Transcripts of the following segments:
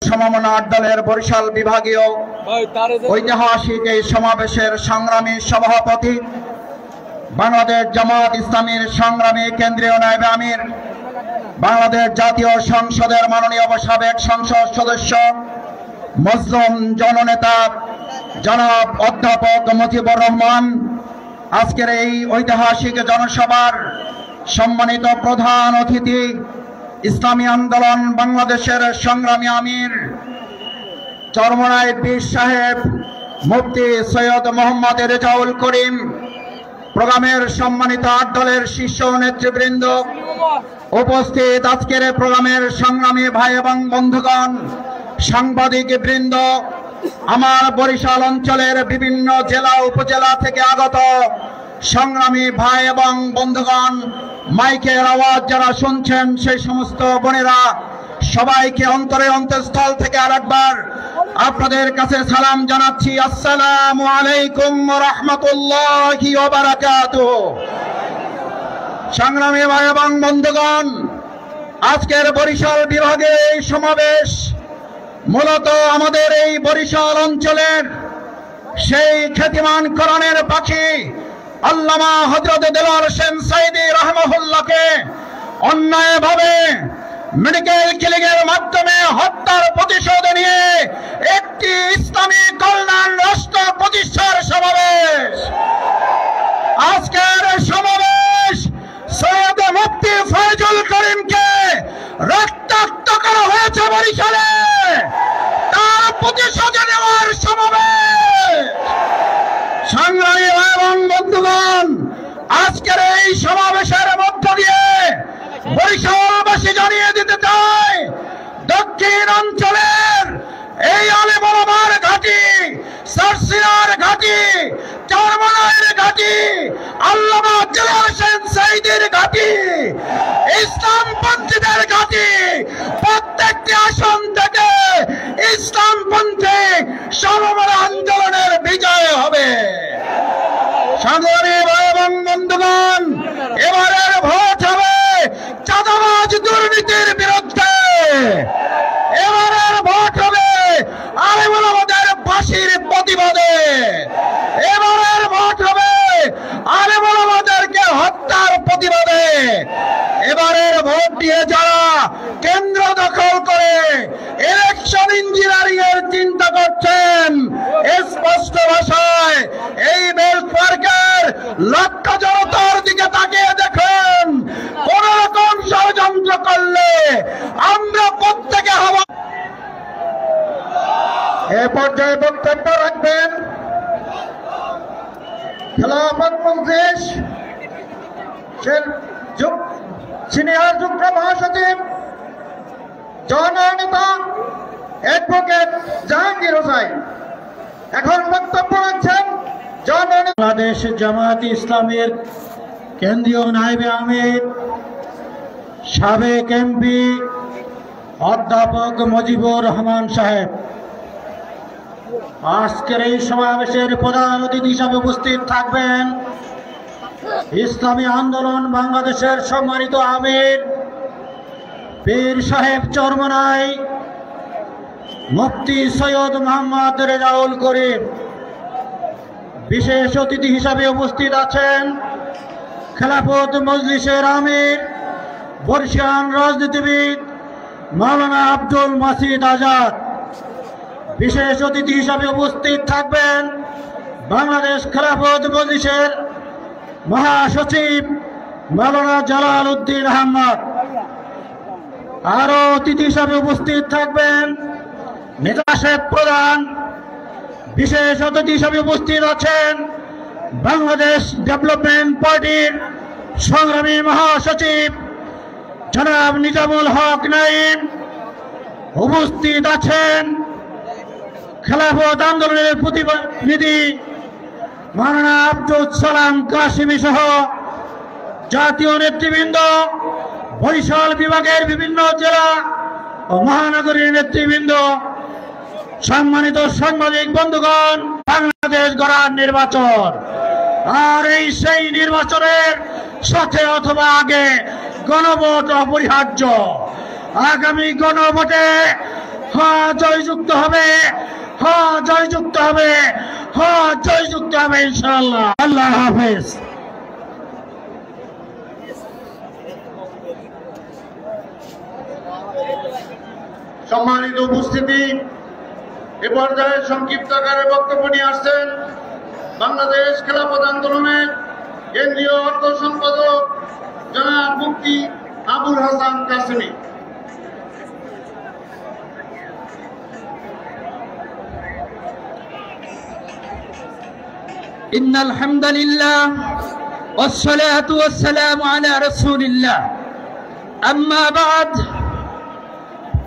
সমমনা দলের বরিশাল বিভাগীয় ঐতিহাসিক এই সমাবেশের সংগ্রামী সভাপতি, বাংলাদেশ জামাত ইসলামীর সংগ্রামী কেন্দ্রীয় নায়েবে আমির, বাংলাদেশ জাতীয় সংসদের মাননীয় সাবেক সংসদ সদস্য, মজলুম জননেতা জনাব অধ্যাপক মুজিবুর রহমান, আজকের এই ঐতিহাসিক জনসভার সম্মানিত প্রধান অতিথি, ইসলামী আন্দোলন বাংলাদেশের সংগ্রামী আমির চরমনাই পীর সাহেব মুফতি সৈয়দ মোহাম্মদ রেজাউল করিম, প্রোগ্রামের সম্মানিত 8 দলের শীর্ষ নেতৃবৃন্দ, উপস্থিত আজকের প্রোগ্রামের সংগ্রামী ভাই এবং বন্ধুগণ, সাংবাদিক বৃন্দ, আমার বরিশাল অঞ্চলের বিভিন্ন জেলা উপজেলা থেকে আগত সংগ্রামী ভাই এবং বন্ধুগণ, মাইকের আওয়াজ যারা শুনছেন সেই সমস্ত বোনেরা, সবাইকে অন্তঃস্থল থেকে আরেকবার আপনাদের কাছে সালাম জানাচ্ছি। আসসালামু আলাইকুম ওয়া রাহমাতুল্লাহি ওয়া বারাকাতুহু। সংগ্রামী ভাই এবং বন্ধুগণ, আজকের বরিশাল বিভাগে এই সমাবেশ মূলত আমাদের এই বরিশাল অঞ্চলের সেই খ্যাতিমান কোরআনের পাখি আল্লামা হযরত দেলোয়ার হোসেন সাঈদী রাহমাহুল্লাহকে অন্যায়ভাবে মেডিকেল কিলিং এর মাধ্যমে হত্যার প্রতিশোধ নিয়ে একটি ইসলামী কল্যাণ রাষ্ট্র প্রতিষ্ঠার সমাবেশ। আজকের সমাবেশ সৈয়দ মুফতি ফয়জুল করিমকে রক্তাক্ত করা হয়েছে বরিশালে, তার প্রতিশোধ নেওয়ার সমাবেশ। সংগ্রামী এবং বন্ধুগণ, আজকের এই সমাবেশের মধ্য দিয়ে বরিশালবাসী জানিয়ে দিতে চাই, দক্ষিণ অঞ্চলের এই আলেম ওলামার ঘাঁটি, সারসিনার ঘাঁটি, চরমনাইয়ের ঘাঁটি, আল্লামা দেলোয়ার হোসেন সাঈদীর ঘাঁটি, ইসলামপন্থীদের ঘাঁটি, প্রত্যেকটি আসন থেকে ইসলামপন্থী সমমনা আন্দোলনের বিজয় হবে। সংগ্রামী ভাই এবং বন্ধুগণ, এবারের ভোট হবে চাঁদাবাজ দুর্নীতির বিরুদ্ধে, এবারের ভোট হবে আলেম ওলামাদের ফাঁসির প্রতিবাদে, এবারের ভোট হবে আলেম ওলামাদেরকে হত্যার প্রতিবাদে। এবারের ভোট দিয়ে যারা কেন্দ্র দখল করে ইলেকশন ইঞ্জিনিয়ারিং এর চিন্তা করছেন, স্পষ্ট ভাষায় এই বেল্ট পার্কের লক্ষ জনতার দিকে তাকিয়ে দেখুন, কোন রকম ষড়যন্ত্র করলে আমরা প্রত্যেকে হব। এ পর্যায়ে বক্তব্য রাখবেন খেলাফত মজলিস সিনিয়র যুগ্ম মহাসচিব জননেতা অ্যাডভোকেট জাহাঙ্গীর হোসেন। এখন বক্তব্য রাখছেন বাংলাদেশ জামাত ইসলামের কেন্দ্রীয় নায়েবে আমির, সাবেক এমপি অধ্যাপক মুজিবুর রহমান সাহেব। আজকের এই সমাবেশের প্রধান অতিথি হিসাবে উপস্থিত থাকবেন ইসলামী আন্দোলন বাংলাদেশের সম্মানিত আমির পীর সাহেব চরমনাই মুফতি সৈয়দ মোহাম্মদ রেজাউল করিম। বিশেষ অতিথি হিসাবে উপস্থিত আছেন খেলাফত মজলিসের আমির বর্ষিয়ান রাজনীতিবিদ মাওলানা আব্দুল মাসিদ আজাদ। বিশেষ অতিথি হিসাবে উপস্থিত থাকবেন বাংলাদেশ খেলাফত মজলিসের মহাসচিব মাওলানা জালাল উদ্দিন আহমদ। আরো অতিথি হিসাবে উপস্থিত থাকবেন নেতা সাহেব প্রধান। বিশেষ অতিথি হিসাবে উপস্থিত আছেন বাংলাদেশ ডেভেলপমেন্ট পার্টির সংগ্রামী মহাসচিব জনাব নিজামুল হক নাঈম। উপস্থিত আছেন খেলাফত আন্দোলনের প্রতিনিধি মাওলানা আব্দুল সালাম কাশিমি সহ জাতীয় নেতৃবৃন্দ, বরিশাল বিভাগের বিভিন্ন জেলা ও মহানগরীর নেতৃবৃন্দ, সম্মানিত সাংবাদিক বন্ধুগণ। বাংলাদেশ গড়ার নির্বাচন, আর এই সেই নির্বাচনের সাথে অথবা আগে গণভোট অপরিহার্য। আগামী গণভোটে জয়যুক্ত হবে, জয়যুক্ত হবে, জয়যুক্ত হবে ইনশাআল্লাহ। আল্লাহ হাফেজ। সম্মানিত উপস্থিতি, এ পর্যায়ে সংক্ষিপ্ত আকারে বক্তব্য নিয়ে আসছেন বাংলাদেশ খেলাফত আন্দোলনের কেন্দ্রীয় অর্থ সম্পাদক জনাব মুফতি আবুল হাসান কাসেমি। ইন্নাল হামদালিল্লাহ ওয়াসসালাতু ওয়াসসালামু আলা রাসূলিল্লাহ, আম্মা বাদ।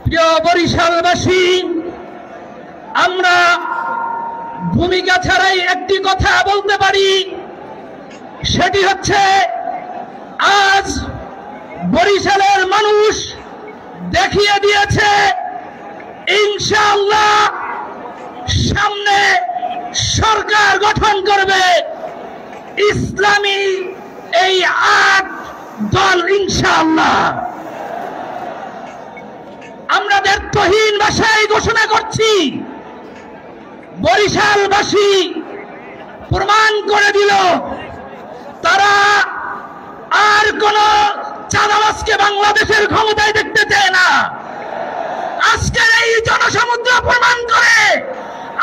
প্রিয় বরিশালবাসী, আমরা ভূমিকা ছাড়াই একটি কথা বলতে পারি, সেটি হচ্ছে আজ বরিশালের মানুষ দেখিয়ে দিয়েছে ইনশাআল্লাহ সামনে সরকার গঠন করবে ইসলামী এই ৮ দল ইনশাআল্লাহ। আমরা দ্ব্যর্থহীন ভাষায় ঘোষণা করছি, বরিশালবাসী প্রমাণ করে দিল তারা আর কোন চাঁদাবাজকে বাংলাদেশের ক্ষমতায় দেখতে চায় না। আজকের এই জনসমুদ্র প্রমাণ করে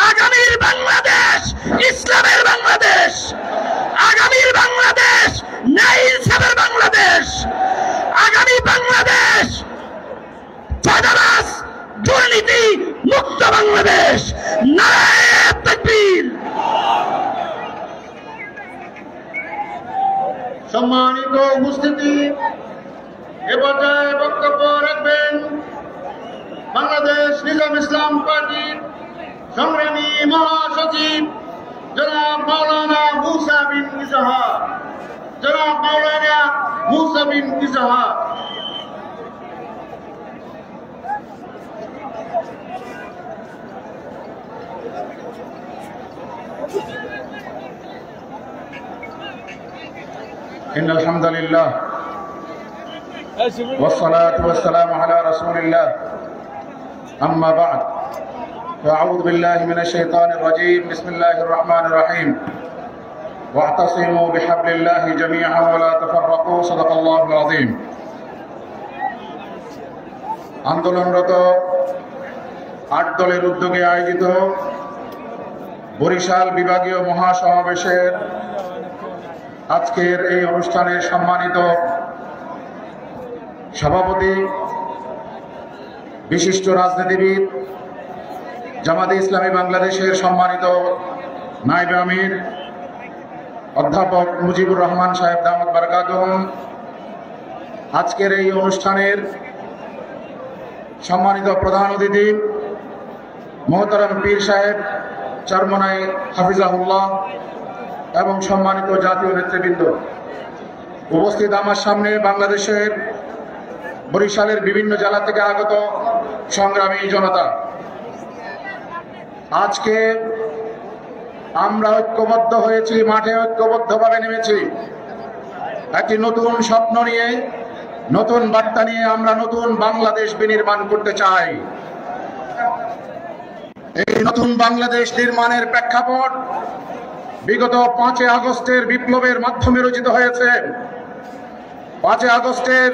আগামীর বাংলাদেশ ইসলামের বাংলাদেশ, আগামীর বাংলাদেশ ন্যায় ইনসাফের বাংলাদেশ, আগামী বাংলাদেশ চাঁদাবাজ দুর্নীতি মুক্ত বাংলাদেশ। নারায়ে তাকবীর। সম্মানিত উপস্থিতি, এ পর্যায়ে বক্তব্য রাখবেন বাংলাদেশ নিজাম ইসলাম পার্টির সংগ্রামী মহাসচিব জনাব মাওলানা মুসা বিন ইজাহার। জনাব মাওলানা মুসা বিন ইজাহার। إن الحمد لله والصلاة والسلام على رسول الله أما بعد فأعوذ بالله من الشيطان الرجيم بسم الله الرحمن الرحيم واعتصموا بحبل الله جميعا ولا تفرقوا صدق الله العظيم আন্দোলনরত ৮ দলের উদ্যোগে আয়োজিত বরিশাল বিভাগীয় মহাসমাবেশের আজকের এই অনুষ্ঠানের সম্মানিত সভাপতি, বিশিষ্ট রাজনীতিবিদ, জামাতে ইসলামী বাংলাদেশের সম্মানিত নায়েবে আমির অধ্যাপক মুজিবুর রহমান সাহেব দামাত বারাকাতুহুম, আজকের এই অনুষ্ঠানের সম্মানিত প্রধান অতিথি মোহতারাম পীর সাহেব চরমনাই হাফিজাহুল্লাহ এবং সম্মানিত জাতীয় নেতৃবৃন্দ, উপস্থিত আমার সামনে বাংলাদেশের বরিশালের বিভিন্ন জেলা থেকে আগত সংগ্রামী জনতা, আজকে আমরা ঐক্যবদ্ধ হয়েছি, মাঠে ঐক্যবদ্ধভাবে নেমেছি একটি নতুন স্বপ্ন নিয়ে, নতুন বার্তা নিয়ে। আমরা নতুন বাংলাদেশ বিনির্মাণ করতে চাই। এই নতুন বাংলাদেশ নির্মাণের প্রেক্ষাপট বিগত ৫ আগস্টের বিপ্লবের মাধ্যমে রচিত হয়েছে। ৫ আগস্টের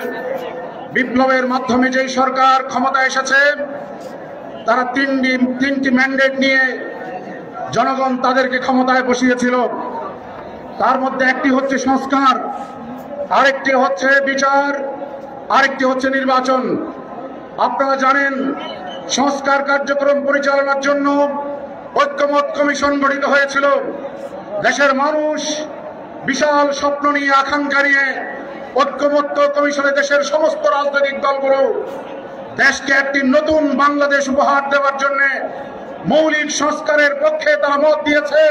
বিপ্লবের মাধ্যমে যেই সরকার ক্ষমতায় এসেছে, তারা তিনটি ম্যান্ডেট নিয়ে জনগণ তাদেরকে ক্ষমতায় বসিয়েছিল। তার মধ্যে একটি হচ্ছে সংস্কার, আরেকটি হচ্ছে বিচার, আরেকটি হচ্ছে নির্বাচন। আপনারা জানেন, সংস্কার কার্যক্রম পরিচালনার জন্য ঐক্যমত কমিশন গঠিত হয়েছিল। দেশের মানুষ বিশাল স্বপ্ন নিয়ে, আকাঙ্ক্ষা নিয়ে ঐক্যমত্য কমিশনে দেশের সমস্ত রাজনৈতিক দলগুলো দেশকে একটি নতুন বাংলাদেশ উপহার দেওয়ার জন্য মৌলিক সংস্কারের পক্ষে তারা মত দিয়েছে।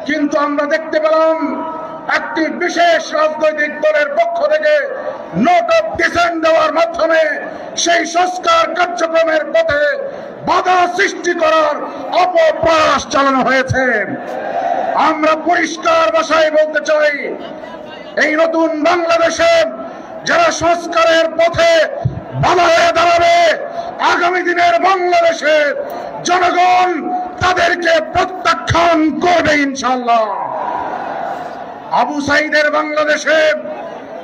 কিন্তু আমরা দেখতে পেলাম একটি বিশেষ রাজনৈতিক দলের পক্ষ থেকে নোট অফ ডিসেন্ট দেওয়ার মাধ্যমে সেই সংস্কার কার্যক্রমের পথে বাধা সৃষ্টি করার অপপ্রয়াস চালানো হয়েছে। আমরা পরিষ্কার ভাষায় বলতে চাই, এই নতুন বাংলাদেশে যারা সংস্কারের পথে বাধা হয়ে দাঁড়াবে, আগামী দিনের বাংলাদেশে জনগণ তাদেরকে প্রত্যাখ্যান করবে ইনশাআল্লাহ। আবু সাইদের বাংলাদেশে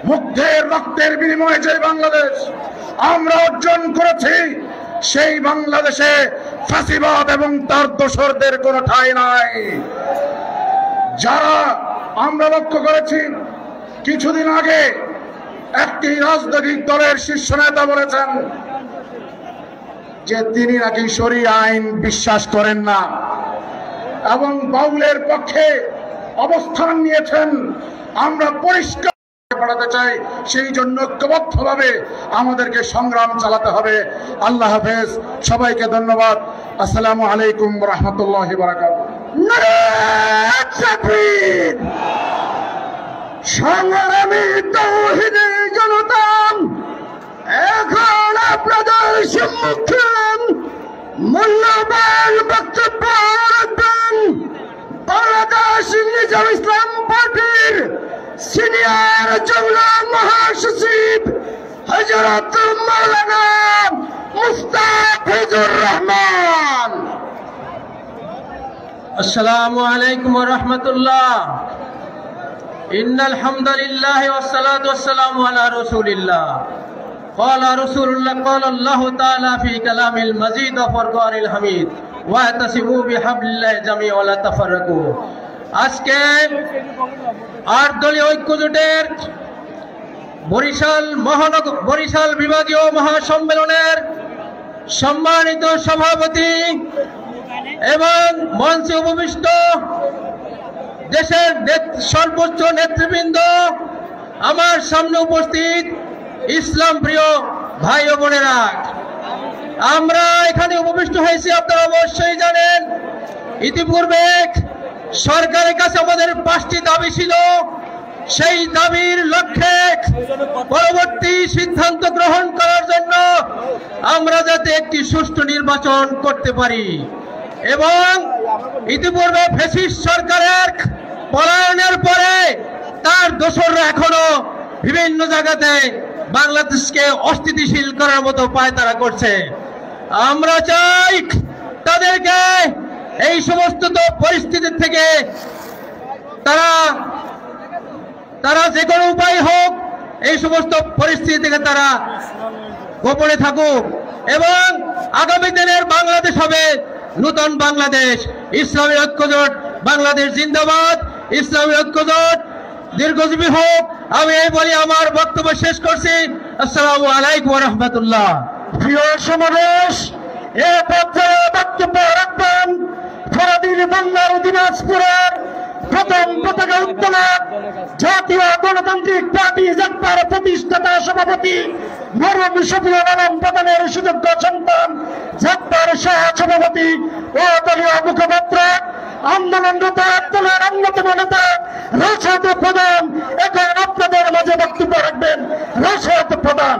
মুগ্ধের রক্তের বিনিময়ে যে বাংলাদেশ আমরা অর্জন করেছি, সেই বাংলাদেশে ফ্যাসিবাদ এবং তার দোসরদের কোনো ঠাঁই নাই। যারা আমরা লক্ষ্য করেছি, কিছুদিন আগে একটি রাজনৈতিক দলের শীর্ষ নেতা বলেছেন যে তিনি নাকি শরিয়া আইন বিশ্বাস করেন না এবং বাউলের পক্ষে অবস্থান নিয়েছেন। আমরা পরিষ্কার পড়াতে চাই, সেই জন্য ঐক্যবদ্ধভাবে আমাদেরকে সংগ্রাম চালাতে হবে। আল্লাহ হাফেজ, সবাইকে ধন্যবাদ। আসসালামু আলাইকুম ওয়া রাহমাতুল্লাহি ওয়া বারাকাতুহু। নারায়ে তাকবীর। সংগ্রামী তাওহীদি জনতা, এখন আপনাদের সম্মুখে মূল্যবান বক্তব্য রাখবেন বাংলাদেশ নিজাম ইসলাম পার্টির সিনিয়র যুগ্ম মহাসচিব হযরত মাওলানা মুস্তাফিজুর রহমান। আসসালামু আলাইকুম ওয়া রাহমাতুল্লাহ। ইন্নাল হামদুলিল্লাহি ওয়াস সালাতু ওয়াস সালামু আলা রাসূলিল্লাহ। ক্বালা রাসূলুল্লাহ ক্বালা আল্লাহু তাআলা ফি কালামিল মাজিদ ওয়া ফুরকানিল হামিদ ওয়াতাসিমু বিহাবলিল্লাহি জামিআ ওয়া লা তাফাররাকু। আজকে ৮ দলীয় ঐক্য জোটের বরিশাল বিভাগীয় মহাসম্মেলনের সম্মানিত সভাপতি এবং মঞ্চে উপবিষ্ট দেশের সর্বোচ্চ নেতৃবৃন্দ, আমার সামনে উপস্থিত ইসলাম প্রিয় ভাই ও বোনেরা, আমরা এখানে উপবিষ্ট হয়েছি আপনারা অবশ্যই জানেন। ইতিপূর্বে সরকারের কাছে আমাদের 5টি দাবি ছিল। সেই দাবির লক্ষ্যে পরবর্তী সিদ্ধান্ত গ্রহণ করার জন্য আমরা যাতে একটি সুষ্ঠু নির্বাচন করতে পারি এবং ইতিপূর্বে ফ্যাসিস্ট সরকারের পলায়নের পরে তার দোসররা এখনো বিভিন্ন জায়গাতে বাংলাদেশকে অস্থিতিশীল করার মতো পায়তারা করছে। আমরা চাই তাদেরকে এই সমস্ত পরিস্থিতি থেকে তারা যে কোনো উপায় হোক এই সমস্ত পরিস্থিতি থেকে তারা গোপনে থাকুক এবং আগামী দিনের বাংলাদেশ হবে নূতন বাংলাদেশ। ইসলামী ঐক্যজোট বাংলাদেশ জিন্দাবাদ। ইসলামী ঐক্যজোট দীর্ঘজীবী হোক। আমি এই বলি আমার বক্তব্য শেষ করছি। আসসালামু আলাইকুম ওয়া রাহমাতুল্লাহ। প্রিয় সমাবেশ, এ পর্যায়ে বক্তব্য রাখবেন ফরাদির বাংলার দিনাজপুরের প্রথম পতাকা উত্তোলক জাতীয় গণতান্ত্রিক পার্টি জাগবার প্রতিষ্ঠাতা সভাপতি মরহুম শফিউল আলম প্রধানের সুযোগ্য সন্তান, জাগবার সহ সভাপতি ও দলীয় মুখপাত্র, আন্দোলনরত দলের অন্যতম নেতা রাশেদ প্রধান এখন আপনাদের মাঝে বক্তব্য রাখবেন। রাশেদ প্রধান।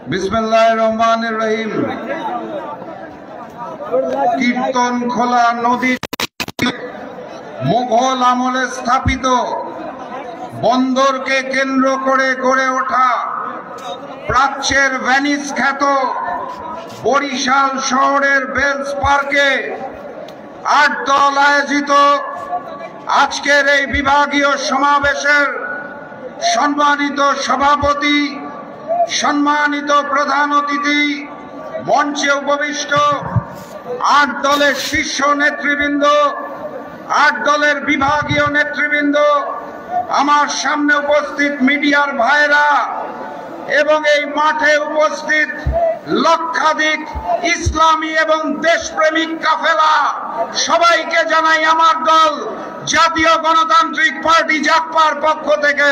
বিসমিল্লাহির রহমানির রহিম। কীর্তন খোলা নদী মুঘল আমলে স্থাপিত বন্দরকে কেন্দ্র করে গড়ে ওঠা প্রাচ্যের ভেনিস খ্যাত বরিশাল শহরের বেলস পার্কে 8 দল আয়োজিত আজকের এই বিভাগীয় সমাবেশের সম্মানিত সভাপতি, সম্মানিত প্রধান অতিথি, মঞ্চে উপবিষ্ট 8 দলের শীর্ষ নেতৃবৃন্দ, 8 দলের বিভাগীয় নেতৃবৃন্দ, আমার সামনে উপস্থিত মিডিয়ার ভাইরা এবং এই মাঠে উপস্থিত লক্ষাধিক ইসলামী এবং দেশপ্রেমিক কাফেলা, সবাইকে জানাই আমার দল জাতীয় গণতান্ত্রিক পার্টি জাগপার পক্ষ থেকে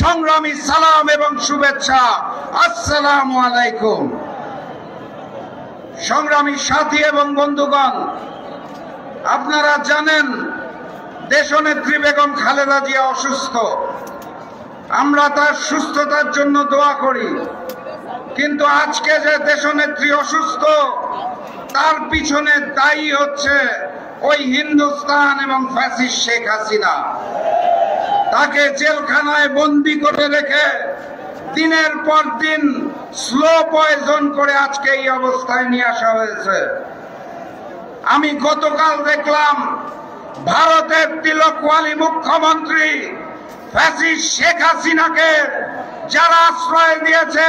সংগ্রামী সালাম এবং শুভেচ্ছা। আসসালামু আলাইকুম। সংগ্রামী সাথী এবং বন্ধুগণ, আপনারা জানেন দেশনেত্রী বেগম খালেদা জিয়া অসুস্থ। আমরা তার সুস্থতার জন্য দোয়া করি, কিন্তু আজকে যে দেশনেত্রী অসুস্থ তার পিছনে দায়ী হচ্ছে ওই হিন্দুস্তান এবং ফ্যাসিস্ট শেখ হাসিনা। তাকে জেলখানায় বন্দি করে রেখে দিনের পর দিন স্লো পয়জন করে আজকে এই অবস্থায় নিয়ে আসা হয়েছে। আমি গতকাল দেখলাম ভারতের তিলকওয়ালি মুখ্যমন্ত্রী ফ্যাসিস্ট শেখ হাসিনাকে যারা আশ্রয় দিয়েছে,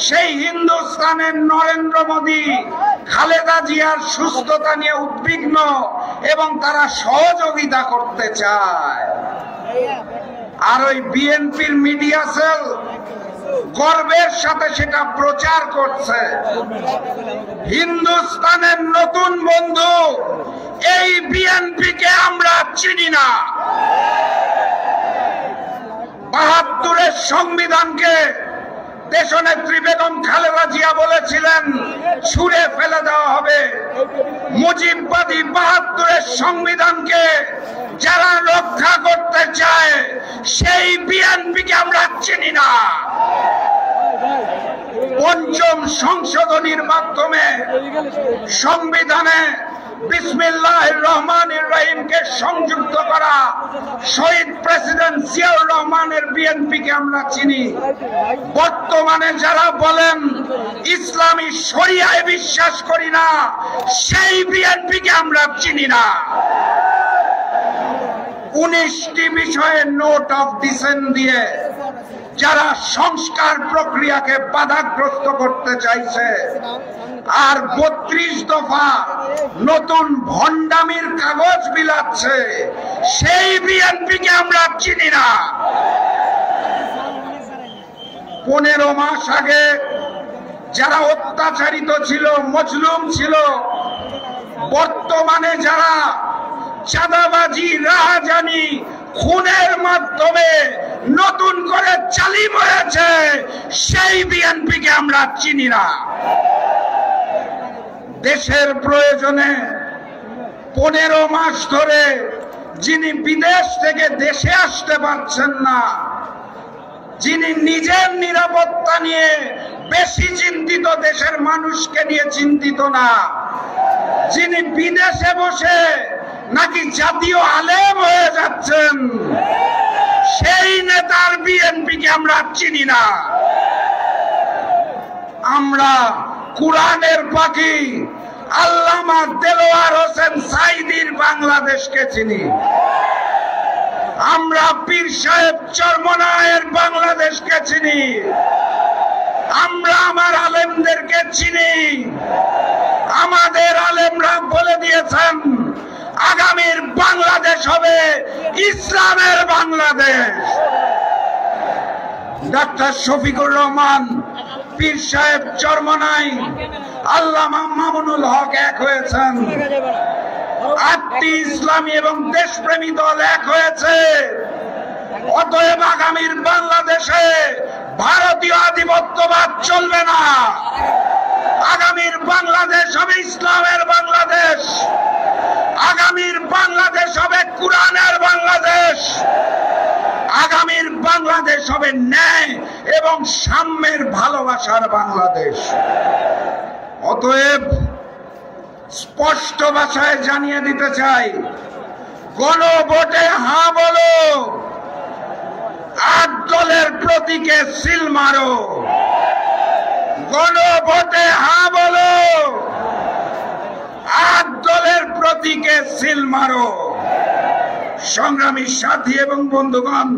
সেই হিন্দুস্তানের নরেন্দ্র মোদী খালেদা জিয়ার সুস্থতা নিয়ে উদ্বিগ্ন এবং তারা সহযোগিতা করতে চায়। আর ওই বিএনপির মিডিয়া সেল গর্বের সাথে সেটা প্রচার করছে। হিন্দুস্তানের নতুন বন্ধু এই বিএনপিকে আমরা চিনি না। ৭২-এর সংবিধানকে দেশনেত্রী বেগম খালেদা জিয়া বলেছিলেন ছুঁড়ে ফেলে দেওয়া হবে। মুজিববাদী ৭২-এর সংবিধানকে যারা রক্ষা করতে চায় সেই বিএনপিকে আমরা চিনি না। পঞ্চম সংশোধনীর মাধ্যমে সংবিধানে বিসমিল্লাহির রহমানির রহিমকে সংযুক্ত করা শহীদ প্রেসিডেন্ট জিয়াউর রহমানের বিএনপিকে আমরা চিনি। বর্তমানে যারা বলেন ইসলামী শরিয়ায় বিশ্বাস করি না, সেই বিএনপিকে আমরা চিনি না। 19টি বিষয়ে নোট অফ ডিসেন্ট দিয়ে যারা সংস্কার প্রক্রিয়াকে বাধাগ্রস্ত করতে চাইছে, আর 32 দফা নতুন ভণ্ডামির কাগজ বিলাচ্ছে, সেই বিএনপিকে আমরা চিনি না। 15 মাস আগে যারা অত্যাচারিত ছিল, মজলুম ছিল, বর্তমানে যারা চাঁদাবাজি, রাহাজানি, খুনের মাধ্যমে নতুন করে জালিম হয়েছে, সেই বিএনপিকে আমরা চিনি না। দেশের প্রয়োজনে 15 মাস ধরে যিনি বিদেশ থেকে দেশে আসতে পারছেন না, যিনি নিজের নিরাপত্তা নিয়ে বেশি চিন্তিত, দেশের মানুষকে নিয়ে চিন্তিত না, যিনি বিদেশে বসে নাকি জাতীয় আলেম হয়ে যাচ্ছেন, সেই নেতার বিএনপিকে আমরা চিনি না। আমরা কুরআনের পাখি আল্লামা দেলোয়ার হোসেন সাঈদীর বাংলাদেশকে চিনি। আমরা পীর সাহেব চরমনায়ের বাংলাদেশকে চিনি। আমরা আমার আলেমদেরকে চিনি। আমাদের আলেমরা বলে দিয়েছেন আগামীর বাংলাদেশ হবে ইসলামের বাংলাদেশ। ডাক্তার শফিকুর রহমান, পীর সাহেব চরমনাই, আল্লামা মামুনুল হক এক হয়েছেন। 8টি ইসলামী এবং দেশপ্রেমী দল এক হয়েছে। অতএব আগামীর বাংলাদেশে ভারতীয় আধিপত্যবাদ চলবে না। আগামীর বাংলাদেশ হবে ইসলামের বাংলাদেশ। আগামীর বাংলাদেশ হবে কুরআনের বাংলাদেশ। আগামীর বাংলাদেশ হবে ন্যায় এবং সাম্যের ভালোবাসার বাংলাদেশ। অতএব স্পষ্ট ভাষায় জানিয়ে দিতে চাই, গণভোটে হ্যাঁ বলো, 8 দলের প্রতীকে সিল মারো। গণভোটে হ্যাঁ বলো, 8 দলের প্রতীকে সিল মারো। সংগ্রামী সাথী এবং বন্ধুগণ,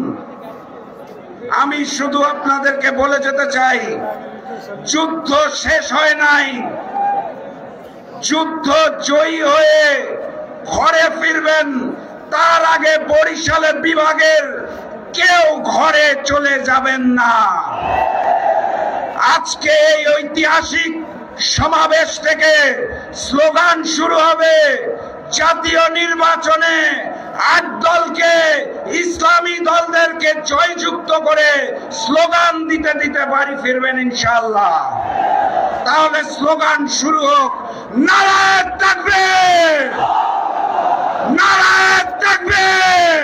আমি শুধু আপনাদেরকে বলে যেতে চাই, যুদ্ধ শেষ হয় নাই। যুদ্ধ জয়ী হয়ে ঘরে ফিরবেন, তার আগে বরিশালের বিভাগের কেউ ঘরে চলে যাবেন না। আজকে এই ঐতিহাসিক সমাবেশ থেকে স্লোগান শুরু হবে। জাতীয় নির্বাচনে 8 দলকে, ইসলামী দলদেরকে জয়যুক্ত করে স্লোগান দিতে দিতে বাড়ি ফিরবেন ইনশাআল্লাহ। তাহলে স্লোগান শুরু হোক, নারায়ে তাকবীর, নারায়ে তাকবীর,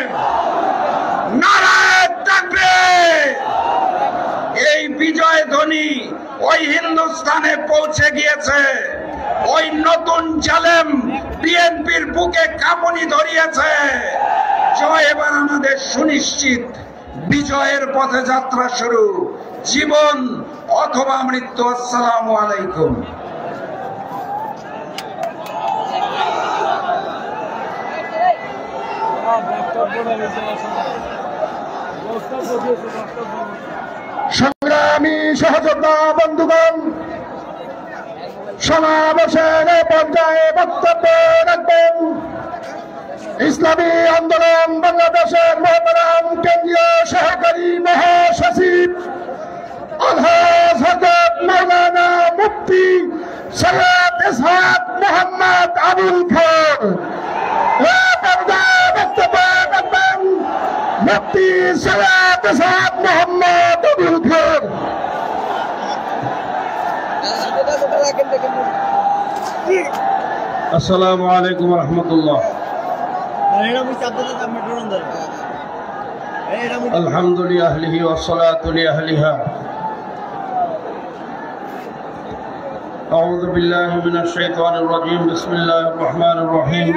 নারায়ে তাকবীর। এই বিজয় ধ্বনি ওই হিন্দুস্তানে পৌঁছে গিয়েছে। ওই নতুন জালেম বিএনপির বুকে কাঁপুনি ধরিয়েছে। জয় এবার আমাদের সুনিশ্চিত, বিজয়ের পথে যাত্রা শুরু, জীবন অথবা মৃত্যু। আসসালামু আলাইকুম। সংগ্রামী সহযোদ্ধা বন্ধুগণ, সমাবেশের পর্যায়ে বক্তব্য রাখবেন ইসলামী আন্দোলন বাংলাদেশের মহতারাম কেন্দ্রীয় সহকারী মহাসচিব আলহাজ হযরত মাওলানা মুফতি সৈয়দ ইসহাক মোহাম্মদ আবুল খায়ের। বক্তব্য রাখবেন মুফতি সৈয়দ ইসহাক মোহাম্মদ আবুল খায়ের। আসসালামু আলাইকুম রহমতুল্লাহ। আলহামদুলিল্লাহ আহলিহি ওয়া সালাতু লিআহলিহা। আউযু বিল্লাহি মিনাশ শাইতানির রাজীম। বিসমিল্লাহির রহমানির রহিম।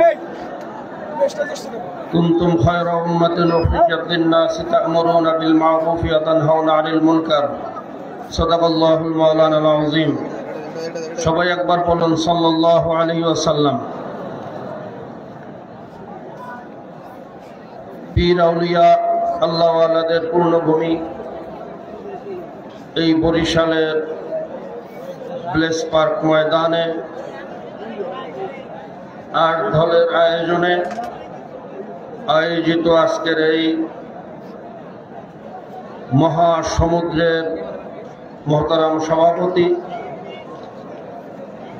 কুনতুম খায়রা উম্মাতিন উখরিজাত লিন-নাসি তা'মুরুনা বিল মা'রুফি ওয়া তানহাউনা 'আনিল মুনকার। সাদাকাল্লাহুল মাওলানাল আযীম। সবাই একবার বলুন সাল্লাল্লাহু আলাইহি ওয়াসাল্লাম। পীর আউলিয়া আল্লাহওয়ালাদের পূর্ণভূমি এই বরিশালের ব্লেস পার্ক ময়দানে 8 দলের আয়োজনে আয়োজিত আজকের এই মহাসমুদ্রের মহতারাম সভাপতি,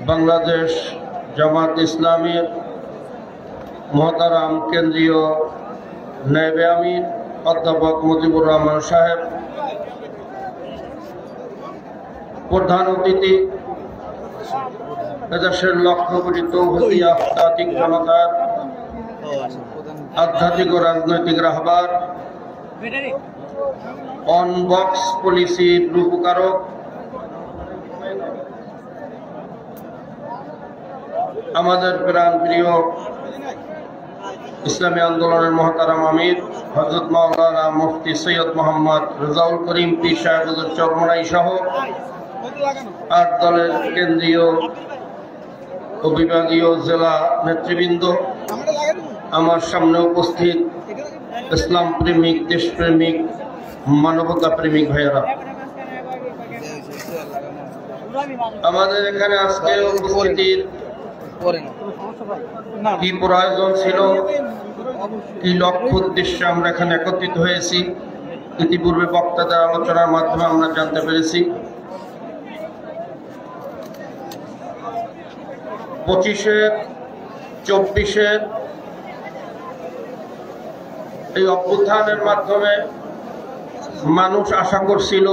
বাংলাদেশ জামাত ইসলামীর মহতারাম কেন্দ্রীয় নায়েবে আমির অধ্যাপক মুজিবুর রহমান সাহেব, প্রধান অতিথি এদেশের লক্ষ কোটি তৌহিদি আফতাতিক জনতার আধ্যাত্মিক ও রাজনৈতিক রাহবার, অন বক্স পলিসির রূপকারক, আমাদের প্রাণ প্রিয় ইসলামী আন্দোলনের মহতারাম আমির হযরত মাওলানা মুফতি সৈয়দ মোহাম্মদ রেজাউল করিম পীর সাহেব হুজুর চরমনাই সহ 8 দলের কেন্দ্রীয় ও বিভাগীয় জেলা নেতৃবৃন্দ, আমার সামনে উপস্থিত ইসলাম প্রেমিক, দেশপ্রেমিক, মানবতা প্রেমিক ভাইয়েরা, আমাদের এখানে আজকে উপস্থিতির কি প্রয়োজন ছিল, কি লক্ষ্য উদ্দেশ্যে আমরা এখানে একত্রিত হয়েছি, ইতিপূর্বে বক্তাদের আলোচনার মাধ্যমে আমরা জানতে পেরেছি। 25-এর 24-এর এই অভ্যুত্থানের মাধ্যমে মানুষ আশা করছিল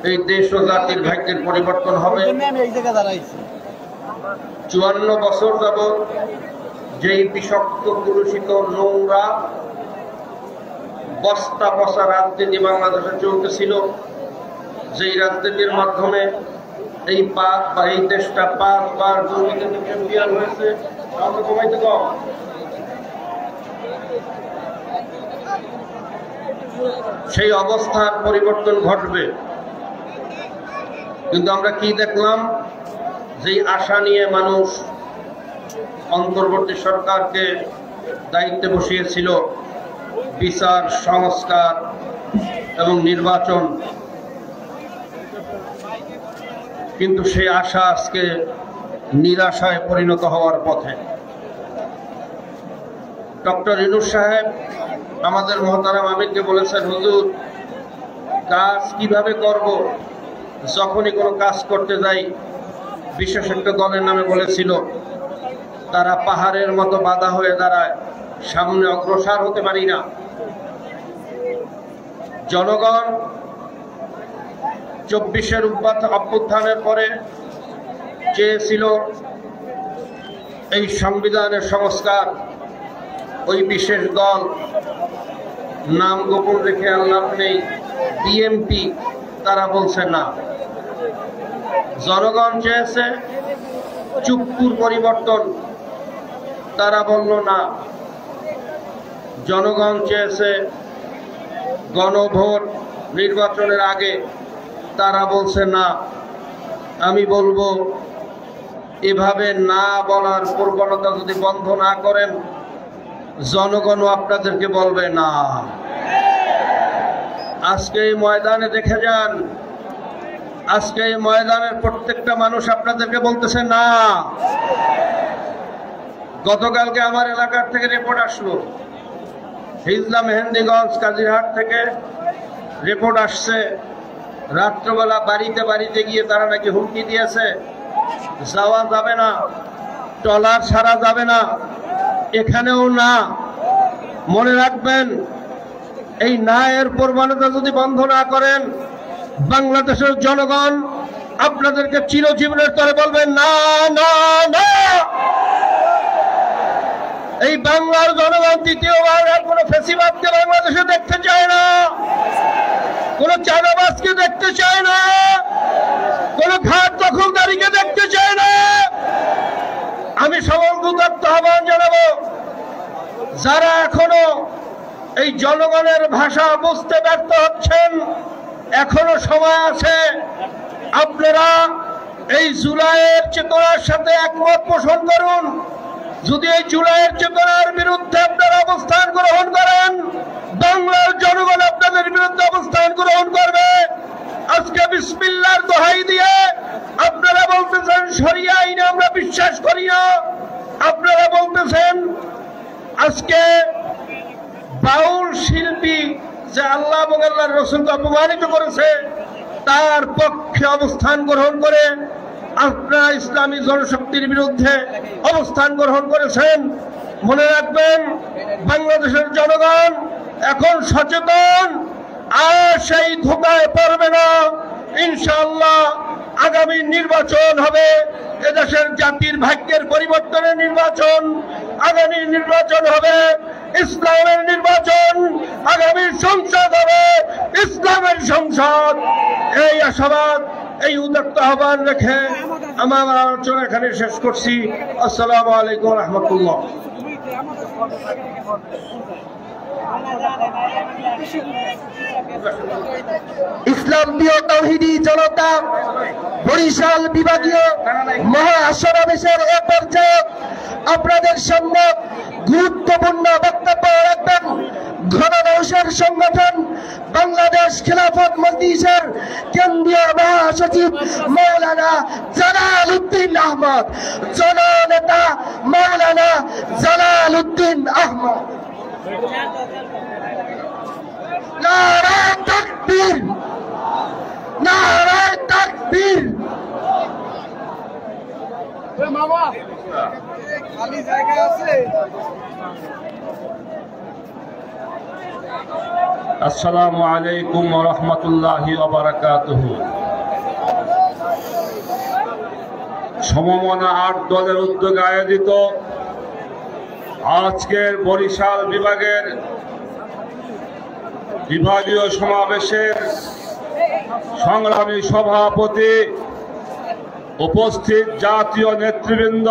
এই দেশ ও জাতির ভাগ্যের পরিবর্তন হবে। 54 বছর যাবৎ যেই বিষাক্ত কুলুষিত নোংরা বস্তা বসা রাজনীতি বাংলাদেশে চলতেছিল, যেই রাজনীতির মাধ্যমে এই দেশটা 5 বার দুর্নীতিতে চ্যাম্পিয়ন হয়েছে, সেই অবস্থার পরিবর্তন ঘটবে। কিন্তু আমরা কি দেখলাম, যেই আশা নিয়ে মানুষ অন্তর্বর্তী সরকারকে দায়িত্বে বসিয়েছিল, বিচার, সংস্কার এবং নির্বাচন, কিন্তু সেই আশা আজকে নিরাশায় পরিণত হওয়ার পথে। ডক্টর ইউনূস সাহেব আমাদের মহতারাম আমিরকে বলেছেন, হুজুর কাজ কিভাবে করব, যখনই কোনো কাজ করতে যাই বিশেষ একটা দলের নামে বলেছিল, তারা পাহাড়ের মতো বাধা হয়ে দাঁড়ায়, সামনে অগ্রসর হতে পারি না। জনগণ 24-এর অভ্যুত্থানের পরে চেয়েছিল এই সংবিধানের সংস্কার, ওই বিশেষ দল, নাম গোপন রেখে আল্লাহ নেই, বিএনপি, তারা বলছে না। জনগণ চেয়েছে চুক্তির পরিবর্তন, তারা বলল না। জনগণ চেয়েছে গণভোট নির্বাচনের আগে, তারা বলছে না। আমি বলবো এভাবে না বলার প্রবণতা যদি বন্ধ না করেন, জনগণও আপনাদেরকে বলবে না। আজকে এই ময়দানে দেখে যান, আজকে এই ময়দানের প্রত্যেকটা মানুষ আপনাদেরকে বলতেছে না। গতকালকে আমার এলাকার থেকে রিপোর্ট আসলো, হিজলা মেহেন্দিগঞ্জ কাজিরহাট থেকে রিপোর্ট আসছে, রাত্রবেলা বাড়িতে বাড়িতে গিয়ে তারা নাকি হুমকি দিয়েছে, যাওয়া যাবে না, ট্রলার ছাড়া যাবে না, এখানেও না। মনে রাখবেন, এই না এর প্রবণতা যদি বন্ধ না করেন, বাংলাদেশের জনগণ আপনাদেরকে চিরজীবনের তরে বলবেন না না না। এই বাংলার জনগণ দ্বিতীয়বার আর কোনো ফেসিবাদকে বাংলাদেশে দেখতে চায় না, কোন চাঁদাবাজকে দেখতে চায় না, কোন ঘাট দখলদারিকে দেখতে চায় না। আমি সমগ্র আহ্বান জানাবো, যারা এখনো এই জনগণের ভাষা বুঝতে ব্যর্থ হচ্ছেন, এখনো সময় আছে। আপনারা এই জুলাইয়ের চেতনার সাথে একমত পোষণ করুন। যদি এই জুলাইয়ের চেতনার বিরুদ্ধে আপনারা অবস্থান গ্রহণ করেন, বাংলার জনগণ আপনাদের বিরুদ্ধে অবস্থান গ্রহণ করবে। আজকে বিসমিল্লাহর দোহাই দিয়ে আপনারা বলতেছেন শরিয়া আইনে আমরা বিশ্বাস করি না। আপনারা বলতেছেন আজকে বাউল শিল্পী যে আল্লাহ এবং আল্লাহর রাসূলকে অপমানিত করেছে, তার পক্ষে অবস্থান গ্রহণ করে আপনারা ইসলামী জনশক্তির বিরুদ্ধে অবস্থান গ্রহণ করেছেন। মনে রাখবেন, বাংলাদেশের জনগণ এখন সচেতন, আর সেই ধোঁকায় পড়বে না। ইনশাআল্লাহ আগামী নির্বাচন হবে এদেশের জাতির ভাগ্যের পরিবর্তনের নির্বাচন। আগামী নির্বাচন হবে ইসলামের নির্বাচন, আগামী সংসদ হবে ইসলামের সংসদ। এই আশাবাদ, এই উদাত্ত আহ্বান রেখে আমার আলোচনা এখানে শেষ করছি। আসসালামু আলাইকুম রহমতুল্লাহ। ইসলাম প্রিয় তাওহীদি জনতা বরিশাল বিভাগীয় মহাসমাবেশের এ পর্যায়ে আপনাদের সামনে গুরুত্বপূর্ণ বক্তব্য রাখবেন ঘননৌশের সংগঠন বাংলাদেশ খিলাফত মজলিসের কেন্দ্রীয় মহাসচিব মাওলানা জালাল উদ্দিন আহমদ, জননেতা মাওলানা জালাল উদ্দিন আহমদ। নারায়ে তাকবীর, নারায়ে তাকবীর। মামা খালি জায়গা আছে? আসসালামু আলাইকুম ওয়া রাহমাতুল্লাহি ওয়া বারাকাতুহু। সমমনা ৮ দলের উদ্যোগে আয়োজিত আজকের বরিশাল বিভাগের বিভাগীয় সমাবেশের সংগ্রামী সভাপতি, উপস্থিত জাতীয় নেতৃবৃন্দ,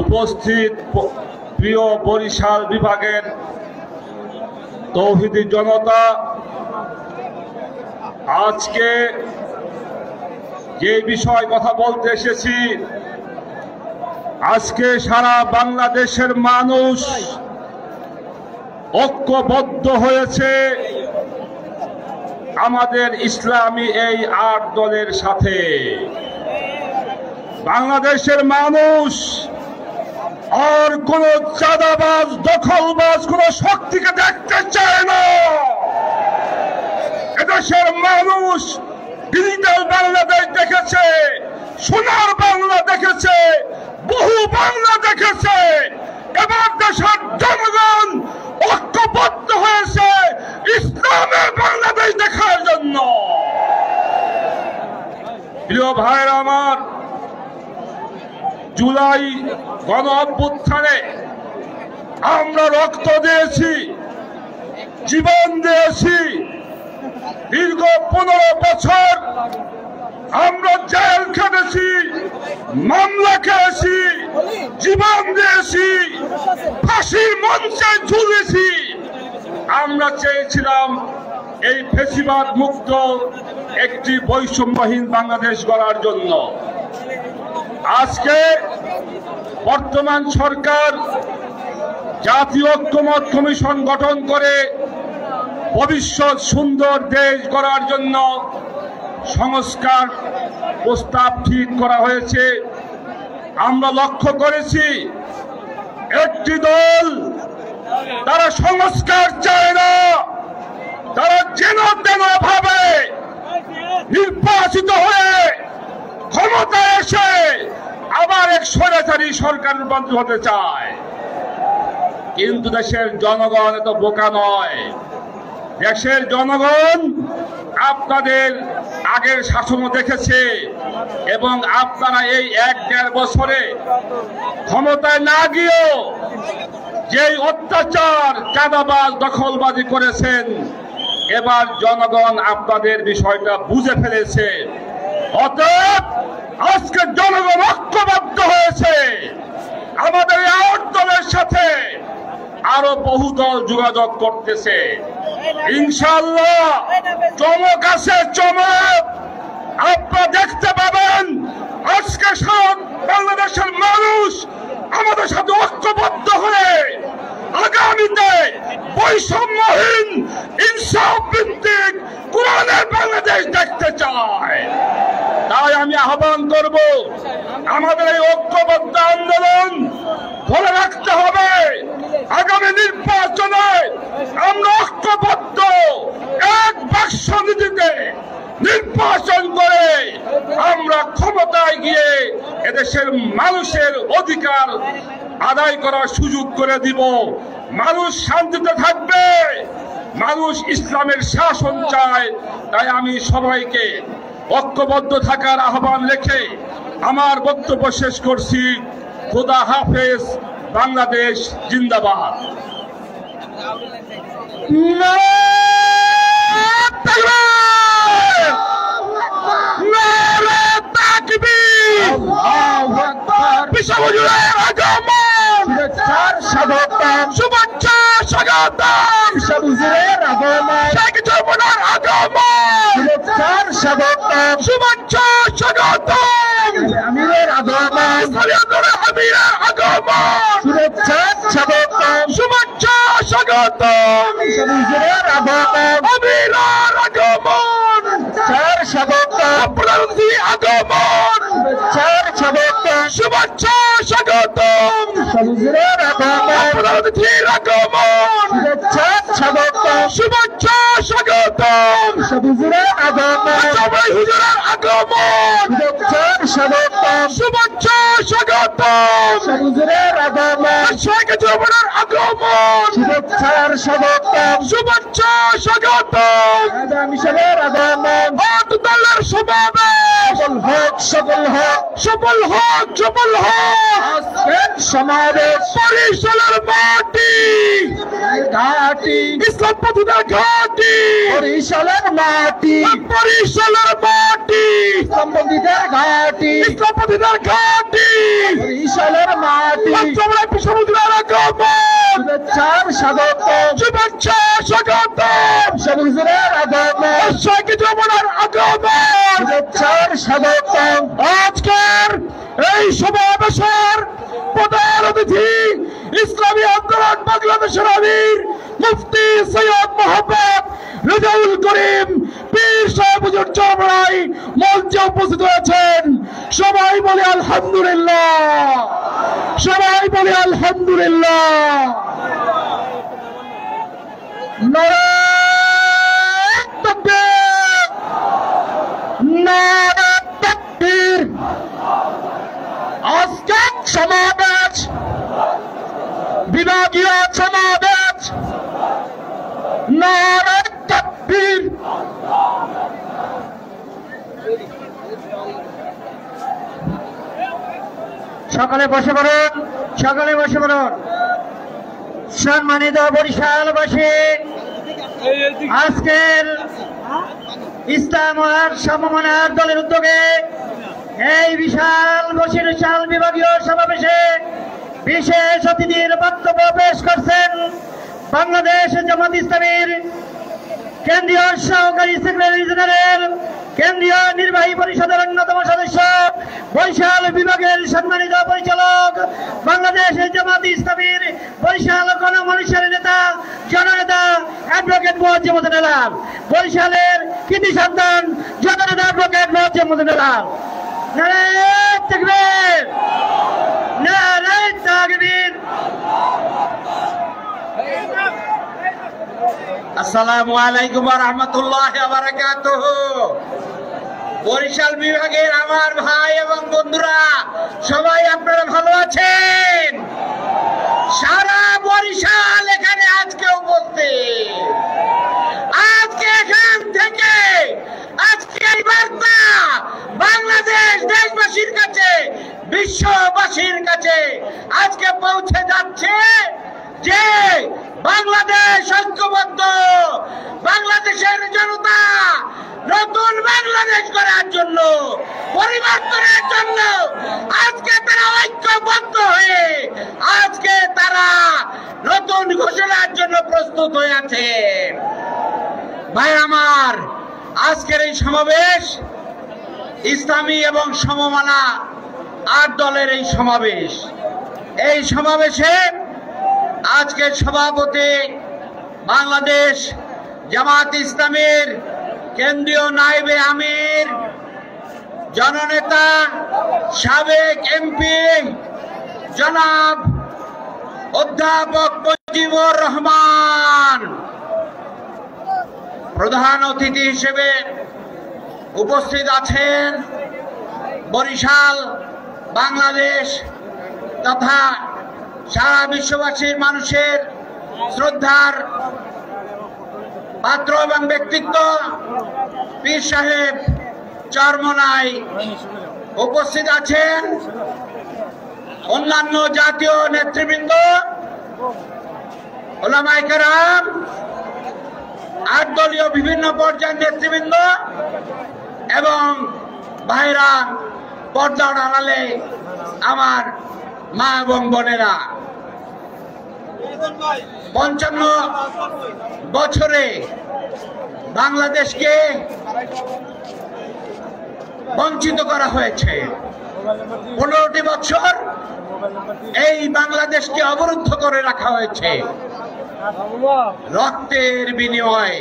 উপস্থিত প্রিয় বরিশাল বিভাগের তৌহিদি জনতা, আজকে যে বিষয় কথা বলতে এসেছি, আজকে সারা বাংলাদেশের মানুষ ঐক্যবদ্ধ হয়েছে আমাদের ইসলামী এই ৮ দলের সাথে। বাংলাদেশের মানুষ আর কোন চাঁদাবাজ, দখলবাজ কোন শক্তিকে দেখতে চায় না। এদেশের মানুষ ডিজিটাল বাংলাদেশ দেখেছে, সোনার বাংলা দেখেছে, বহু বাংলা দেখেছে। এবার দেশের জনগণ ঐক্যবদ্ধ হয়েছে ইসলামের বাংলাদেশ দেখার জন্য। প্রিয় ভাইরা আমার, জুলাই গণ অভ্যুত্থানে আমরা রক্ত দিয়েছি, জীবন দিয়েছি। দীর্ঘ 15 বছর আমরা জেল খেটেছি, মামলা খেয়েছি, জীবন দিয়েছি, ফাঁসির মঞ্চে ঝুলেছি। আমরা চেয়েছিলাম এই ফ্যাসিবাদ মুক্ত একটি বৈষম্যহীন বাংলাদেশ গড়ার জন্য। আজকে বর্তমান সরকার জাতীয় ঐক্যমত কমিশন গঠন করে ভবিষ্যৎ সুন্দর দেশ গড়ার জন্য সংস্কার প্রস্তাব ঠিক করা হয়েছে। আমরা লক্ষ্য করেছি একটি দল তারা সংস্কার চায় না, তারা যেন তেন ভাবে নির্বাচিত হয়ে ক্ষমতায় এসে আবার এক স্বৈরাচারী সরকার রূপান্তর হতে চায়। কিন্তু দেশের জনগণ এত বোকা নয়। দেশের জনগণ আপনাদের আগের শাসনও দেখেছে এবং আপনারা এই 1-1.5 বছরে ক্ষমতায় না গিয়েও যেই অত্যাচার, চাঁদাবাজ, দখলবাজি করেছেন, এবার জনগণ আপনাদের বিষয়টা বুঝে ফেলেছে। অতএব আজকে জনগণ ঐক্যবদ্ধ হয়েছে। আমাদের এই আট দলের সাথে আরো বহু দল যোগাযোগ করতেছে। ইনশাআল্লাহ চমক আছে, চমক আপনারা দেখতে পাবেন। আজকে সব বাংলাদেশের মানুষ আমাদের সাথে ঐক্যবদ্ধ হয়ে আগামীতে বৈষম্যহীন ইনসাফ ভিত্তিক কোরআনের বাংলাদেশ দেখতে চায়। তাই আমি আহ্বান করব, আমাদের এই ঐক্যবদ্ধ আন্দোলন ধরে রাখতে হবে। আগামী নির্বাচনে আমরা ঐক্যবদ্ধ এক বাক্স নীতিতে নির্বাচন করে আমরা ক্ষমতায় গিয়ে এদেশের মানুষের অধিকার আদায় করার সুযোগ করে দিব। মানুষ শান্তিতে থাকবে, মানুষ ইসলামের শাসন চায়। তাই আমি সবাইকে ঐক্যবদ্ধ থাকার আহ্বান রেখে আমার বক্তব্য শেষ করছি। খোদা হাফেজ। বাংলাদেশ জিন্দাবাদ। শুভেচ্ছা স্বাগতম, সবুজের আগমন, শেখ যমুনার আগমন, শুভেচ্ছার স্বাগতম, শুভেচ্ছা স্বাগতম, আমিরের আগমন, আমিরের আগমন, শুভেচ্ছা স্বাগতম, শুভেচ্ছা স্বাগতম, সবুজের আগমন, আমিরের আগমন, স্যার স্বাগতম, প্রধানমন্ত্রী আগমন, স্যার স্বাগতম, শুভেচ্ছা স্বাগতম, সবুজের আগমন, প্রধানমন্ত্রীর আগমন, শুভেচ্ছা স্বাগতম, শুভেচ্ছা স্বাগতম, সবুজের আগমন, সবাই হুজুরের আগমন, শুভেচ্ছা স্বাগতম, শুভেচ্ছা স্বাগতম, সবুজের আগমন, শেখ যমুনার আগমন, শুভেচ্ছার স্বাগতম, শুভেচ্ছা স্বাগতম, মিশনের আগমন, আট দলের সমাবেশ, সফল হোক, সফল হোক, সফল হোক, আজকের সমাবেশ বরিশালের মাটি ঘাটি, ইসলামপন্থীদের ঘাটি, বরিশালের মাটি, বরিশালের মাটি, ইসলামপন্থীদের ঘাটি, ইসলামপন্থীদের ঘাটি, বরিশালের মাটি, সমুদ্রের আগমন, শুভেচ্ছার স্বাগতম, শুভেচ্ছা স্বাগতম, সমুদ্রের আগমন, শেখ যমুনার আগমন, শুভেচ্ছার স্বাগতম। আজকের এই সমাবেশের প্রধান অতিথি ইসলামী আন্দোলন বাংলাদেশের আমির মুফতি সৈয়দ মোহাম্মদ রেজাউল করিম পীর সাহেব হুজুর চরমরাই মঞ্চে উপস্থিত হয়েছেন। সবাই বলে আলহামদুলিল্লাহ, সবাই বলে আলহামদুলিল্লাহ। নারায়ে তাকবীর, নারায়ে তাকবীর। আজকের সমাবেশ বিভাগীয় সমাবেশ, নারায়ে তাকবীর। সকালে বসে পড়ুন, সকালে বসে পড়ুন। সম্মানিত বরিশালবাসী, আজকের ইসলাম ও সমমনার দলের উদ্যোগে এই বিশাল বরিশাল বিভাগীয় সমাবেশে বিশেষ অতিথির বক্তব্য পেশ করছেন বাংলাদেশ জামাত ইসলামীর কেন্দ্রীয় সহকারী সেক্রেটারি জেনারেল, কেন্দ্রীয় নির্বাহী পরিষদের অন্যতম সদস্য, বরিশাল বিভাগের সম্মানিত পরিচালক, বাংলাদেশ জামাত ইসলামীর বরিশাল গণমানুষের নেতা, জননেতা অ্যাডভোকেট মোয়াজ্জেম হোসেন আলম, বরিশালের কৃতি সন্তান জননেতা অ্যাডভোকেট মোয়াজ্জেম হোসেন আলম। নারায়ে তাকবীর, নারায়ে তাকবীর। আসসালামু আলাইকুম ওয়া রাহমাতুল্লাহি ওয়া বারাকাতুহু। বরিশাল বিভাগের আমার ভাই এবং বন্ধুরা, সবাই আপনারা ভালো আছেন? সারা বরিশাল এখানে আজকে উপস্থিত। আজকে এখান থেকে আজকে এই বার্তা বাংলাদেশ দেশবাসীর কাছে, বিশ্ববাসীর কাছে আজকে পৌঁছে যাচ্ছে যে বাংলাদেশ ঐক্যবদ্ধ, বাংলাদেশের জনতা নতুন বাংলাদেশ গড়ার জন্য, পরিবর্তনের জন্য আজকে তারা ঐক্যবদ্ধ হয়ে আজকে তারা নতুন ঘোষণার জন্য প্রস্তুত হয়ে আছে। ভাই আমার, আজকের এই সমাবেশ ইসলামী এবং সমমনা 8 দলের এই সমাবেশ। এই সমাবেশে আজকের সভাপতি বাংলাদেশ জামাত ইসলামীর কেন্দ্রীয় নায়েবে আমির, জননেতা সাবেক এমপি জনাব অধ্যাপক মুজিবুর রহমান। প্রধান অতিথি হিসেবে উপস্থিত আছেন বরিশাল, বাংলাদেশ তথা সারা বিশ্ববাসীর মানুষের শ্রদ্ধার পাত্র এবং ব্যক্তিত্ব পীর সাহেব চরমনাই। উপস্থিত আছেন অন্যান্য জাতীয় নেতৃবৃন্দ, উলামায়ে কেরাম, 8 দলীয় বিভিন্ন পর্যায়ের নেতৃবৃন্দ এবং ভাইরা, পর্দার আড়ালে আমার মা এবং বোনেরা। 55 বছরে বাংলাদেশকে বঞ্চিত করা হয়েছে। 15টি বছর এই বাংলাদেশকে অবরুদ্ধ করে রাখা হয়েছে। রক্তের বিনিময়ে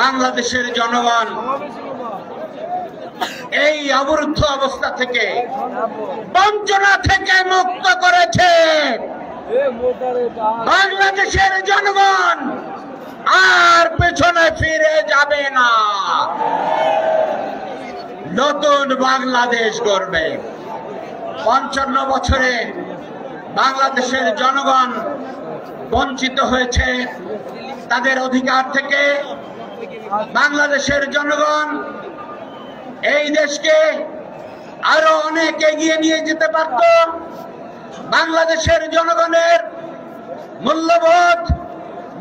বাংলাদেশের জনগণ এই অবরুদ্ধ অবস্থা থেকে, বঞ্চনা থেকে মুক্ত করেছে। বাংলাদেশের জনগণ আর পেছনে ফিরে যাবে না, নতুন বাংলাদেশ গড়বে। 55 বছরে বাংলাদেশের জনগণ বঞ্চিত হয়েছে তাদের অধিকার থেকে। বাংলাদেশের জনগণ এই দেশকে আরো অনেক এগিয়ে নিয়ে যেতে পারত। বাংলাদেশের জনগণের মূল্যবোধ,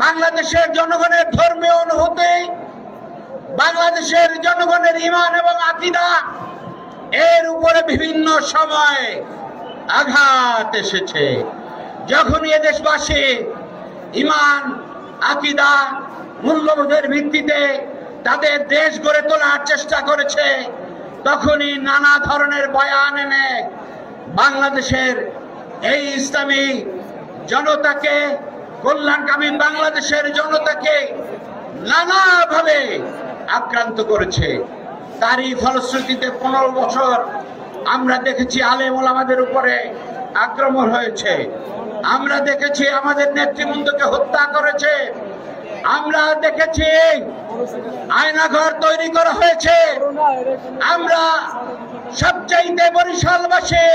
বাংলাদেশের জনগণের ধর্মীয় অনুভূতি, বাংলাদেশের জনগণের ঈমান এবং আকীদা, এর উপরে বিভিন্ন সময় আঘাত এসেছে। যখনই এ দেশবাসী ঈমান, আকীদা, মূল্যবোধের ভিত্তিতে তাদের দেশ গড়ে তোলার চেষ্টা করেছে, তখনই নানা ধরনের বয়ান এনে বাংলাদেশের এই ইসলামী জনতাকে, কল্যাণকামী বাংলাদেশের জনতাকে নানাভাবে আক্রান্ত করেছে। তারই ফলশ্রুতিতে 15 বছর আমরা দেখেছি আলেম ওলামাদের উপরে আক্রমণ হয়েছে। আমরা দেখেছি আমাদের নেতৃবৃন্দকে হত্যা করেছে। আমরা দেখেছি আয়নাঘর তৈরি করা হয়েছে। আমরা সবচাইতে বরিশালবাসী,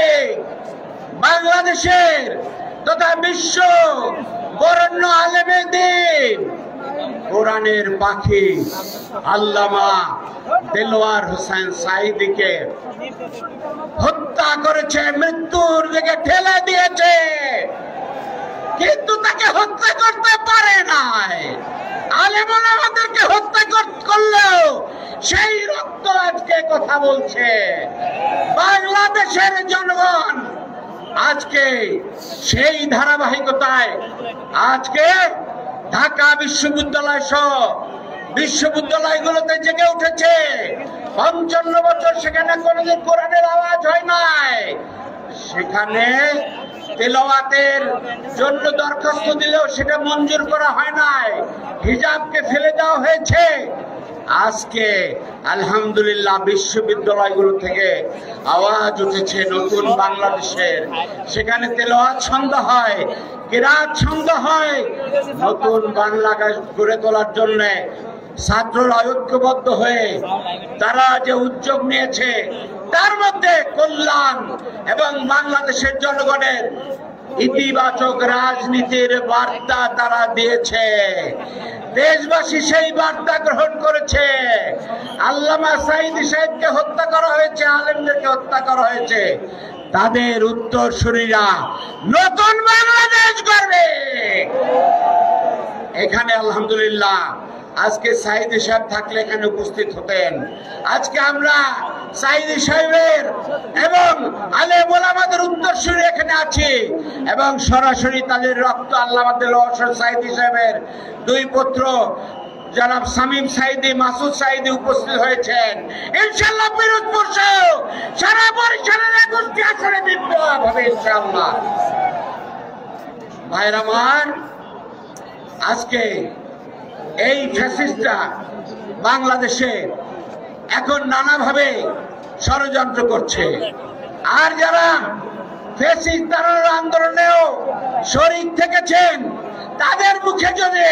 বাংলাদেশের তথা বিশ্ব বরেণ্য আলেমে দ্বীন, কোরআনের পাখি আল্লামা দেলোয়ার হোসেন সাঈদীকে হত্যা করেছে, মৃত্যুর দিকে ঠেলে দিয়েছে, কিন্তু তাকে হত্যা করতে পারে নাই। আলেম ওলামাদেরকে হত্যা করতে কথা বলছে। বাংলাদেশের জনগণ আজকে সেই ধারাবাহিকতায় আজকে ঢাকা বিশ্ববিদ্যালয় সহ বিশ্ববিদ্যালয়গুলোতে জেগে উঠেছে। 55 বছর সেখানে কোনোদিন কোরআনের আওয়াজ হয় নাই। সেখানে তেলাওয়াতের জন্য দরখাস্ত দিলেও সেটা মঞ্জুর করা হয় নাই, হিজাবকে ফেলে দেওয়া হয়েছে। আজকে আলহামদুলিল্লাহ বিশ্ববিদ্যালয়গুলো থেকে আওয়াজ উঠেছে নতুন বাংলাদেশের। সেখানে তেলাওয়াত ছন্দ হয়, কিরাত ছন্দ হয়। নতুন বাংলা গড়ে তোলার জন্য ছাত্ররা ঐক্যবদ্ধ হয়ে তারা যে উদ্যোগ নিয়েছে, তার মধ্যে কল্যাণ এবং বাংলাদেশের জনগণের ইতিবাচক রাজনীতির বার্তা তারা দিয়েছে। দেশবাসী সেই বার্তা গ্রহণ করেছে। আল্লামা সাঈদী সাহেবকে হত্যা করা হয়েছে, আলেমদেরকে হত্যা করা হয়েছে। তাদের উত্তরসূরিরা নতুন বাংলাদেশ গড়বে। এখানে আলহামদুলিল্লাহ আজকে সাঈদী সাহেব থাকলে এখানে উপস্থিত হতেন। আজকে আমরা সাঈদী সাহেবের এবং আলেম ওলামাদের উত্তরসূরি এখানে আছি এবং সরাসরি তাদের রক্ত আল্লামা দেলোয়ার হোসেন সাঈদী সাহেবের দুই পুত্র জনাব শামীম সাঈদী, মাসুদ সাঈদী উপস্থিত হয়েছেন। ইনশাআল্লাহ পিরোজপুর সহ সারা বরিশালের 21টি আসনে বিপ্লব হবে ইনশাআল্লাহ। ভাইরা আমার, আজকে এই ফ্যাসিস্টরা বাংলাদেশে এখন নানাভাবে ষড়যন্ত্র করছে। আর যারা ফ্যাসিস্ট তাড়ানোর আন্দোলনেও শরীক থেকেছেন, তাদের মুখে যদি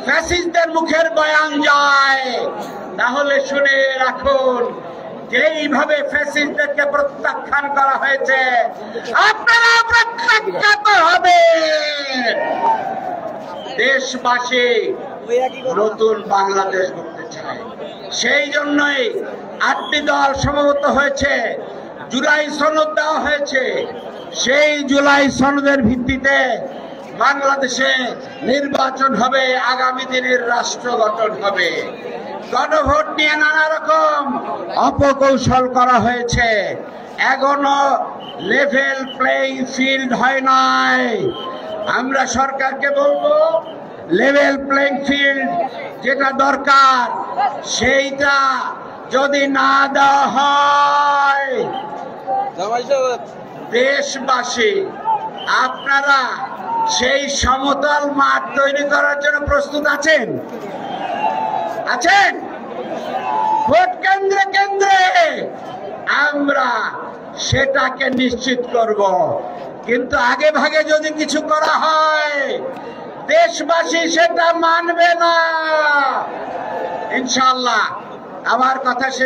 ফ্যাসিস্টদের মুখের বয়ান যায়, তাহলে শুনে রাখুন যেইভাবে ফ্যাসিস্টদেরকে প্রত্যাখ্যান করা হয়েছে, আপনারা প্রত্যাখ্যাত হবে। দেশবাসী নতুন বাংলাদেশ গড়তে চায়, সেই জন্যই 8টি দল সমবেত হয়েছে, জুলাই সনদ দেওয়া হয়েছে। সেই জুলাই সনদের ভিত্তিতে বাংলাদেশে নির্বাচন হবে, আগামী দিনের রাষ্ট্র গঠন হবে। গণভোট নিয়ে নানা রকম অপকৌশল করা হয়েছে, এখনো লেভেল প্লেইং ফিল্ড হয় নাই। আমরা সরকারকে বলবো, লেভেল প্লেইং ফিল্ড যেটা দরকার সেইটা যদি না দেওয়া হয়, দেশবাসী আপনারা সেই সমতল মাঠ তৈরি করার জন্য প্রস্তুত আছেন? ভোট কেন্দ্রে কেন্দ্রে আমরা সেটাকে নিশ্চিত করব। কিন্তু আগে ভাগে যদি কিছু করা হয়, দেশবাসী সেটা মানবে না ইনশাআল্লাহ। আমার কথা শেষ।